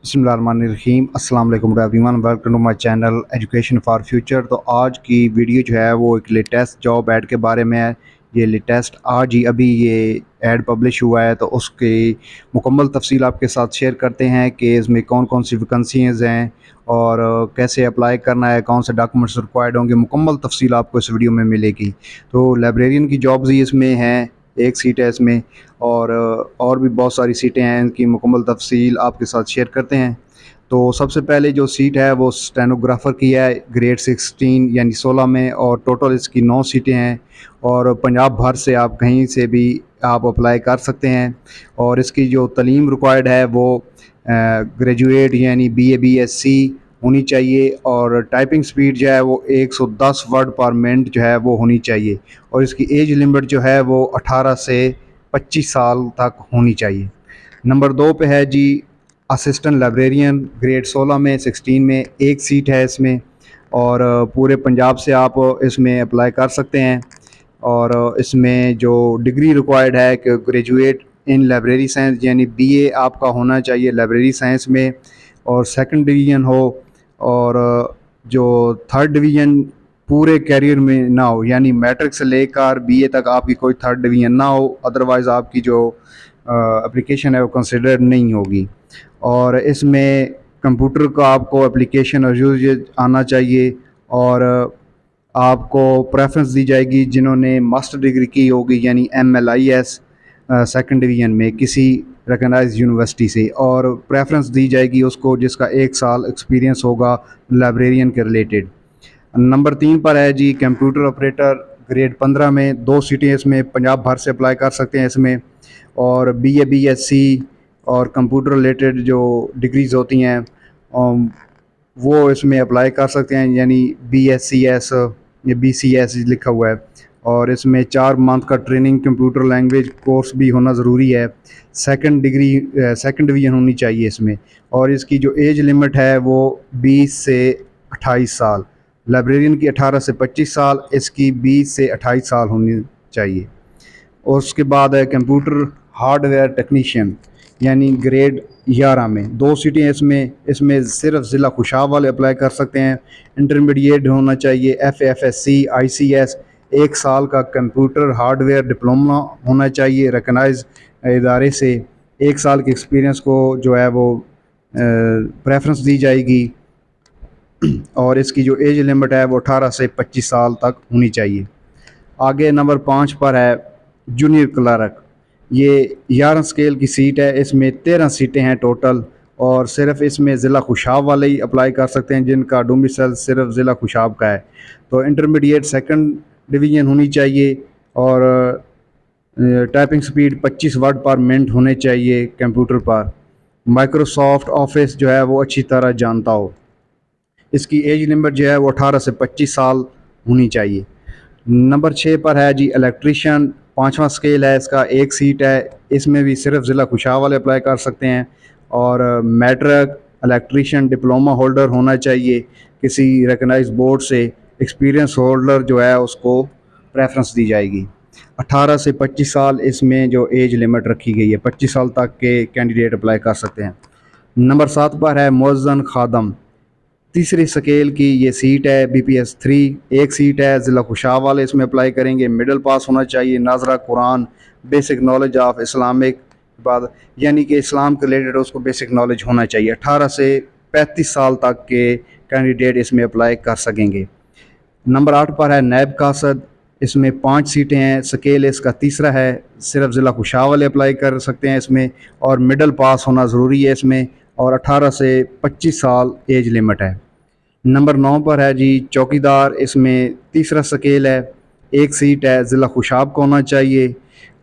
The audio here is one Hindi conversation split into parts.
बिस्मिल्लाहिर्रहमानिर्रहीम अस्सलाम वालेकुम everyone, welcome to my channel education for future. तो आज की वीडियो जो है वो एक लेटेस्ट जॉब ऐड के बारे में है। ये लेटेस्ट आज ही अभी ये ऐड पब्लिश हुआ है, तो उसकी मुकम्मल तफसील आपके साथ शेयर करते हैं कि इसमें कौन कौन सी वैकेंसीज़ हैं और कैसे अप्लाई करना है, कौन से डॉक्यूमेंट्स रिक्वायर्ड होंगे। मुकम्मल तफसील आपको इस वीडियो में मिलेगी। तो लाइब्रेरियन की जॉब्स ही इसमें हैं, एक सीट है इसमें, और भी बहुत सारी सीटें हैं। इनकी मुकम्मल तफसील आपके साथ शेयर करते हैं। तो सबसे पहले जो सीट है वो स्टेनोग्राफ़र की है, ग्रेड 16 यानी 16 में, और टोटल इसकी 9 सीटें हैं। और पंजाब भर से आप कहीं से भी आप अप्लाई कर सकते हैं। और इसकी जो तालीम रिक्वायर्ड है वो ग्रेजुएट यानी बीए बीएससी होनी चाहिए, और टाइपिंग स्पीड जो है वो 110 वर्ड पर मिनट जो है वो होनी चाहिए। और इसकी एज लिमिट जो है वो 18 से 25 साल तक होनी चाहिए। नंबर 2 पे है जी असिस्टेंट लाइब्रेरियन, ग्रेड 16 में 16 में, एक सीट है इसमें। और पूरे पंजाब से आप इसमें अप्लाई कर सकते हैं। और इसमें जो डिग्री रिक्वायर्ड है कि ग्रेजुएट इन लाइब्रेरी साइंस यानी बीए आपका होना चाहिए लाइब्रेरी साइंस में, और सेकंड डिवीज़न हो। और जो थर्ड डिवीज़न पूरे कैरियर में ना हो, यानी मैट्रिक से लेकर बीए तक आपकी कोई थर्ड डिवीज़न ना हो, अदरवाइज़ आपकी जो एप्लीकेशन है वो कंसिडर नहीं होगी। और इसमें कंप्यूटर का आपको एप्लीकेशन और यूज आना चाहिए। और आपको प्रेफरेंस दी जाएगी जिन्होंने मास्टर डिग्री की होगी यानी MLIS सेकंड डिवीज़न में किसी रिकगनाइज यूनिवर्सिटी से, और प्रेफरेंस दी जाएगी उसको जिसका 1 साल एक्सपीरियंस होगा लाइब्रेरियन के रिलेटेड। नंबर 3 पर है जी कंप्यूटर ऑपरेटर, ग्रेड 15 में, 2 सीटें इसमें पंजाब भर से अप्लाई कर सकते हैं इसमें। और BA BSc और कंप्यूटर रिलेटेड जो डिग्रीज़ होती हैं वो इसमें अप्लाई कर सकते हैं, यानी BScs या BCS लिखा हुआ है। और इसमें 4 मंथ का ट्रेनिंग कंप्यूटर लैंग्वेज कोर्स भी होना ज़रूरी है। सेकंड डिवीज़न होनी चाहिए इसमें। और इसकी जो एज लिमिट है वो 20 से 28 साल। लाइब्रेरियन की 18 से 25 साल, इसकी 20 से 28 साल होनी चाहिए। और उसके बाद है कंप्यूटर हार्डवेयर टेक्नीशियन यानी ग्रेड 11 में, 2 सीटें इसमें सिर्फ ज़िला खुशाब वाले अप्लाई कर सकते हैं। इंटरमीडिएट होना चाहिए, FAFSC ICS, 1 साल का कंप्यूटर हार्डवेयर डिप्लोमा होना चाहिए रिकगनाइज इदारे से। 1 साल के एक्सपीरियंस को जो है वो प्रेफरेंस दी जाएगी। और इसकी जो एज लिमिट है वो 18 से 25 साल तक होनी चाहिए। आगे नंबर 5 पर है जूनियर क्लर्क। ये 11 स्केल की सीट है, इसमें 13 सीटें हैं टोटल। और सिर्फ इसमें ज़िला खुशाब वाले ही अप्लाई कर सकते हैं जिनका डोमिसाइल सिर्फ ज़िला खुशाब का है। तो इंटरमीडिएट सेकंड डिवीज़न होनी चाहिए। और टाइपिंग स्पीड 25 वर्ड पर मिनट होने चाहिए कंप्यूटर पर। माइक्रोसॉफ्ट ऑफिस जो है वो अच्छी तरह जानता हो। इसकी एज लिमिट जो है वो 18 से 25 साल होनी चाहिए। नंबर 6 पर है जी इलेक्ट्रीशियन, 5वां स्केल है इसका, एक सीट है। इसमें भी सिर्फ ज़िला खुशाब वाले अप्लाई कर सकते हैं। और मैट्रिक इलेक्ट्रीशियन डिप्लोमा होल्डर होना चाहिए किसी रिकगनाइज बोर्ड से। एक्सपीरियंस होल्डर जो है उसको प्रेफरेंस दी जाएगी। 18 से 25 साल इसमें जो एज लिमिट रखी गई है, 25 साल तक के कैंडिडेट अप्लाई कर सकते हैं। नंबर 7 पर है मुअज़्ज़िन खादम, तीसरी स्केल की ये सीट है, BPS 3, एक सीट है। ज़िला खुशाब वाले इसमें अप्लाई करेंगे। मिडिल पास होना चाहिए, नाजरा Quran, basic knowledge of Islamic इबादत यानी कि इस्लाम के रिलेटेड उसको बेसिक नॉलेज होना चाहिए। 18 से 35 साल तक के कैंडिडेट इसमें अप्लाई कर सकेंगे। नंबर 8 पर है नैब कासद, इसमें 5 सीटें हैं, स्केल इसका तीसरा है। सिर्फ ज़िला खुशाब वाले अप्लाई कर सकते हैं इसमें, और मिडल पास होना ज़रूरी है इसमें। और 18 से 25 साल एज लिमिट है। नंबर 9 पर है जी चौकीदार, इसमें तीसरा स्केल है, एक सीट है। ज़िला खुशाब का होना चाहिए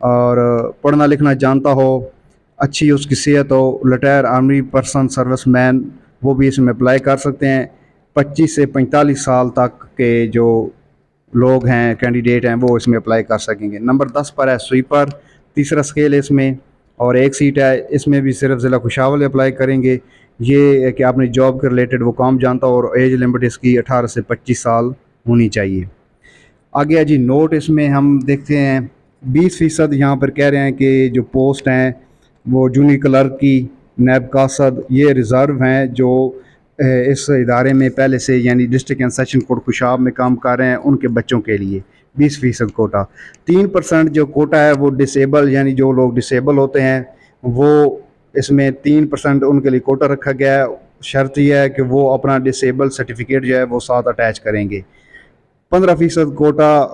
और पढ़ना लिखना जानता हो, अच्छी उसकी सेहत हो, रिटायर आर्मी पर्सन सर्विसमैन, वो भी इसमें अप्लाई कर सकते हैं। 25 से 45 साल तक के जो लोग हैं, कैंडिडेट हैं, वो इसमें अप्लाई कर सकेंगे। नंबर 10 पर है स्वीपर, तीसरा स्केल है इसमें, और एक सीट है। इसमें भी सिर्फ ज़िला खुशाब वाले अप्लाई करेंगे। ये है कि आपने जॉब के रिलेटेड वो काम जानता हो, और एज लिमिट इसकी 18 से 25 साल होनी चाहिए। आगे है जी नोट, इसमें हम देखते हैं 20% यहाँ पर कह रहे हैं कि जो पोस्ट हैं वो जूनियर क्लर्क की नैब कासद, ये रिज़र्व हैं जो इस इदारे में पहले से यानी district and session court Khushab में काम कर रहे हैं, उनके बच्चों के लिए 20% कोटा। 3% जो कोटा है वो डिसेबल यानी जो लोग डिसेबल होते हैं वो इसमें 3% उनके लिए कोटा रखा गया है। शर्त यह है कि वो अपना डिसेबल सर्टिफिकेट जो है वो साथ अटैच करेंगे। 15% कोटा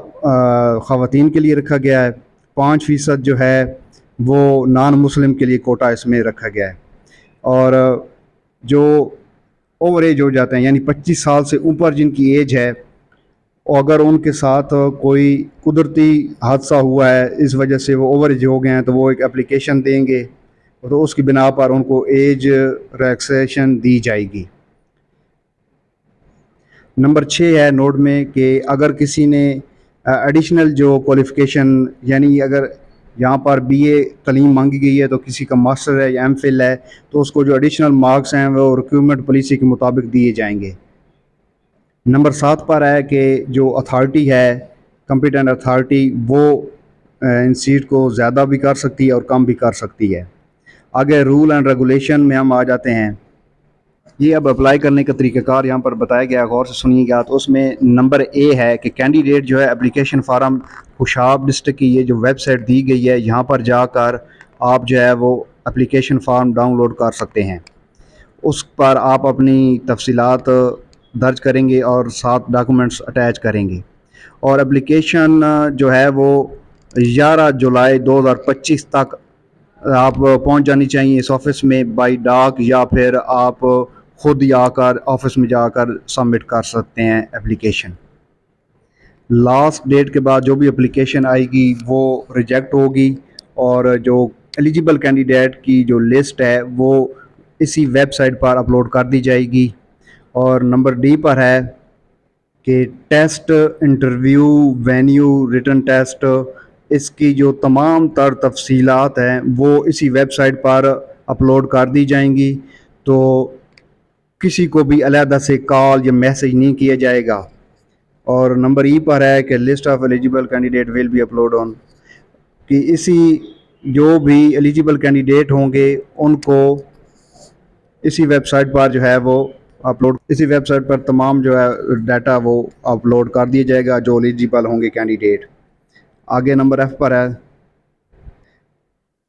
ख़वातीन के लिए रखा गया है। 5% जो है वो नॉन मुस्लिम के लिए कोटा इसमें रखा गया है। और जो ओवर एज हो जाते हैं यानी 25 साल से ऊपर जिनकी एज है, और अगर उनके साथ कोई कुदरती हादसा हुआ है इस वजह से वो ओवर एज हो गए हैं तो वो एक एप्लीकेशन देंगे, तो उसकी बिना पर उनको एज रिलैक्सेशन दी जाएगी। नंबर 6 है नोट में कि अगर किसी ने एडिशनल जो क्वालिफ़िकेशन यानी अगर यहाँ पर बीए तालीम मांगी गई है तो किसी का मास्टर है या एमफिल है तो उसको जो एडिशनल मार्क्स हैं वो रिक्रूटमेंट पॉलिसी के मुताबिक दिए जाएंगे। नंबर 7 पर है कि जो अथॉरिटी है कॉम्पिटेंट अथॉरिटी वो इन सीट को ज़्यादा भी कर सकती है और कम भी कर सकती है। आगे रूल एंड रेगुलेशन में हम आ जाते हैं। ये अब अप्लाई करने का तरीक़ाकार यहाँ पर बताया गया, गौर से सुनिएगा। तो उसमें नंबर ए है कि कैंडिडेट जो है एप्लीकेशन फार्म खुशाब डिस्ट्रिक्ट की ये जो वेबसाइट दी गई है यहाँ पर जाकर आप जो है वो एप्लीकेशन फार्म डाउनलोड कर सकते हैं। उस पर आप अपनी तफसीलात दर्ज करेंगे और 7 डॉक्यूमेंट्स अटैच करेंगे और एप्लीकेशन जो है वो 11 जुलाई 2025 तक आप पहुंच जानी चाहिए इस ऑफ़िस में बाई डाक, या फिर आप खुद ही आकर ऑफ़िस में जाकर सबमिट कर सकते हैं एप्लीकेशन। लास्ट डेट के बाद जो भी एप्लीकेशन आएगी वो रिजेक्ट होगी और जो एलिजिबल कैंडिडेट की जो लिस्ट है वो इसी वेबसाइट पर अपलोड कर दी जाएगी। और नंबर डी पर है कि test, interview, venue, written test, इसकी जो तमाम तर तफसीलात हैं वो इसी वेबसाइट पर अपलोड कर दी जाएंगी, तो किसी को भी अलहदा से कॉल या मैसेज नहीं किया जाएगा। और नंबर ई पर है कि list of eligible candidate will be upload on, कि इसी जो भी एलिजिबल कैंडिडेट होंगे उनको इसी वेबसाइट पर जो है वो इसी वेबसाइट पर तमाम जो है डाटा वो अपलोड कर दिया जाएगा जो एलिजिबल होंगे कैंडिडेट। आगे नंबर एफ पर है,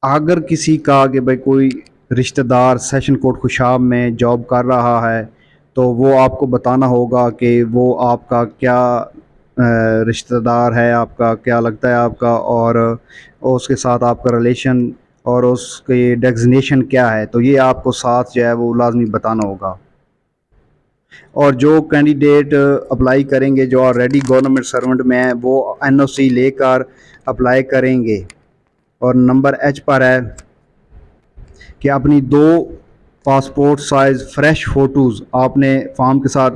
अगर किसी का कि भाई कोई रिश्तेदार सेशन कोर्ट खुशाब में जॉब कर रहा है तो वो आपको बताना होगा कि वो आपका क्या रिश्तेदार है, आपका क्या लगता है आपका, और उसके साथ आपका रिलेशन और उसकी डेजिग्नेशन क्या है, तो ये आपको साथ जो है वो लाजमी बताना होगा। और जो कैंडिडेट अप्लाई करेंगे जो ऑलरेडी गवर्नमेंट सर्वेंट में है वो एनओसी लेकर अप्लाई करेंगे। और नंबर एच पर है कि अपनी 2 पासपोर्ट साइज़ फ्रेश फ़ोटोज़ आपने फॉर्म के साथ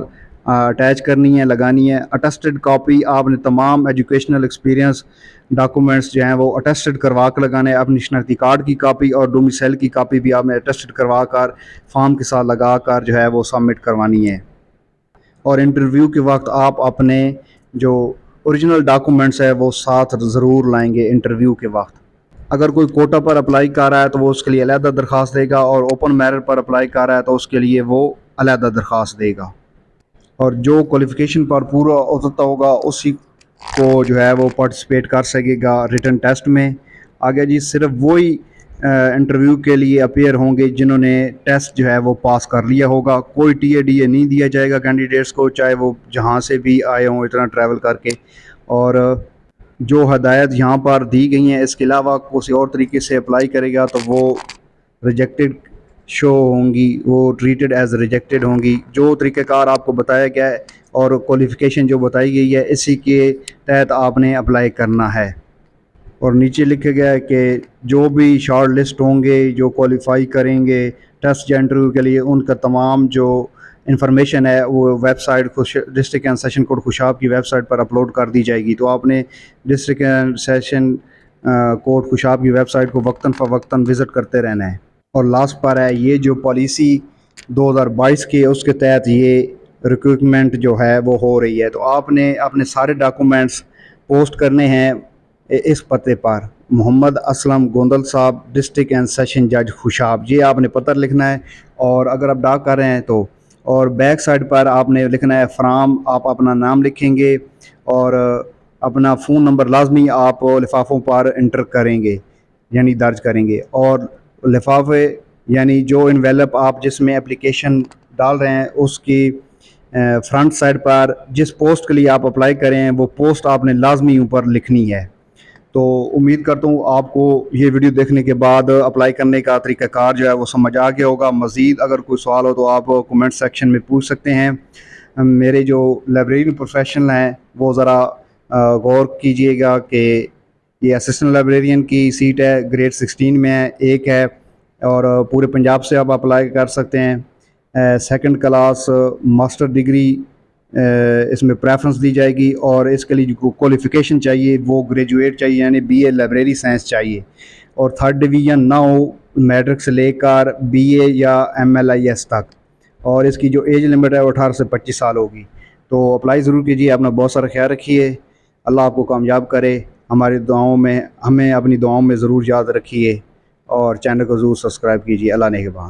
अटैच करनी है, लगानी है। अटेस्टेड कॉपी आपने तमाम एजुकेशनल एक्सपीरियंस डॉक्यूमेंट्स जो हैं वो अटेस्टेड करवा कर लगाने हैं। अपनी शनाख्ती कार्ड की कॉपी और डोमिसाइल की कॉपी भी आपने अटेस्टेड करवा कर फॉर्म के साथ लगा कर जो है वो सबमिट करवानी है। और इंटरव्यू के वक्त आप अपने जो ओरिजिनल डॉक्यूमेंट्स है वो साथ ज़रूर लाएंगे इंटरव्यू के वक्त। अगर कोई कोटा पर अप्लाई कर रहा है तो वो उसके लिए अलहदा दरख्वास्त देगा, और ओपन मेरिट पर अप्लाई कर रहा है तो उसके लिए वो अलहदा दरख्वास्त देगा। और जो क्वालिफ़िकेशन पर पूरा उतरता होगा उसी को जो है वो पार्टिसिपेट कर सकेगा रिटन टेस्ट में। आगे जी सिर्फ वही इंटरव्यू के लिए अपीयर होंगे जिन्होंने टेस्ट जो है वो पास कर लिया होगा। कोई टीए नहीं दिया जाएगा कैंडिडेट्स को, चाहे वो जहाँ से भी आए हों इतना ट्रैवल करके। और जो हदायत यहाँ पर दी गई हैं इसके अलावा किसी और तरीके से अप्लाई करेगा तो वो रिजेक्टेड शो होंगी, वो ट्रीटेड एज रिजेक्टेड होंगी। जो तरीक़ाकार आपको बताया गया है और क्वालिफ़िकेशन जो बताई गई है इसी के तहत आपने अप्लाई करना है। और नीचे लिखा गया है कि जो भी शॉर्ट लिस्ट होंगे जो क्वालिफ़ाई करेंगे टेस्ट या इंटरव्यू के लिए, उनका तमाम जो इंफॉर्मेशन है वो website district and session court Khushab की वेबसाइट पर अपलोड कर दी जाएगी। तो आपने district and session court Khushab की वेबसाइट को वक्तन फ़वक्तन विज़िट करते रहना है। और लास्ट पर है ये जो पॉलिसी 2022 की है उसके तहत ये रिक्रूटमेंट जो है वो हो रही है। तो आपने अपने सारे डॉक्यूमेंट्स पोस्ट करने हैं इस पते पर, मोहम्मद असलम गोंदल साहब, डिस्ट्रिक्ट एंड सेशन जज खुशाब, ये आपने पत्र लिखना है। और अगर आप डाक कर रहे हैं तो, और बैक साइड पर आपने लिखना है फ्राम, आप अपना नाम लिखेंगे और अपना फ़ोन नंबर लाजमी आप लिफाफों पर इंटर करेंगे, यानी दर्ज करेंगे। और लिफाफे यानी जो इन्वेलप आप जिसमें एप्लीकेशन डाल रहे हैं उसकी फ्रंट साइड पर जिस पोस्ट के लिए आप अप्लाई करें वो पोस्ट आपने लाजमी ऊपर लिखनी है। तो उम्मीद करता हूँ आपको ये वीडियो देखने के बाद अप्लाई करने का तरीक़ाकार जो है वो समझ आ गया होगा। मज़ीद अगर कोई सवाल हो तो आप कमेंट सेक्शन में पूछ सकते हैं। मेरे जो लाइब्रेरी प्रोफेशनल हैं वो ज़रा गौर कीजिएगा कि ये असिस्टेंट लाइब्रेरियन की सीट है, ग्रेड 16 में है, एक है, और पूरे पंजाब से आप अप्लाई कर सकते हैं। सेकंड क्लास मास्टर डिग्री इसमें प्रेफरेंस दी जाएगी, और इसके लिए जो क्वालिफ़िकेशन चाहिए वो ग्रेजुएट चाहिए, यानी बीए लाइब्रेरी साइंस चाहिए, और थर्ड डिवीज़न ना हो मैट्रिक से लेकर बीए या MLIS तक, और इसकी जो एज लिमिट है वो 18 से 25 साल होगी। तो अप्लाई ज़रूर कीजिए। अपना बहुत सारा ख्याल रखिए। अल्लाह आपको कामयाब करे। हमारी दुआओं में, हमें अपनी दुआओं में ज़रूर याद रखिए, और चैनल को ज़रूर सब्सक्राइब कीजिए। अल्लाह नेगहबान।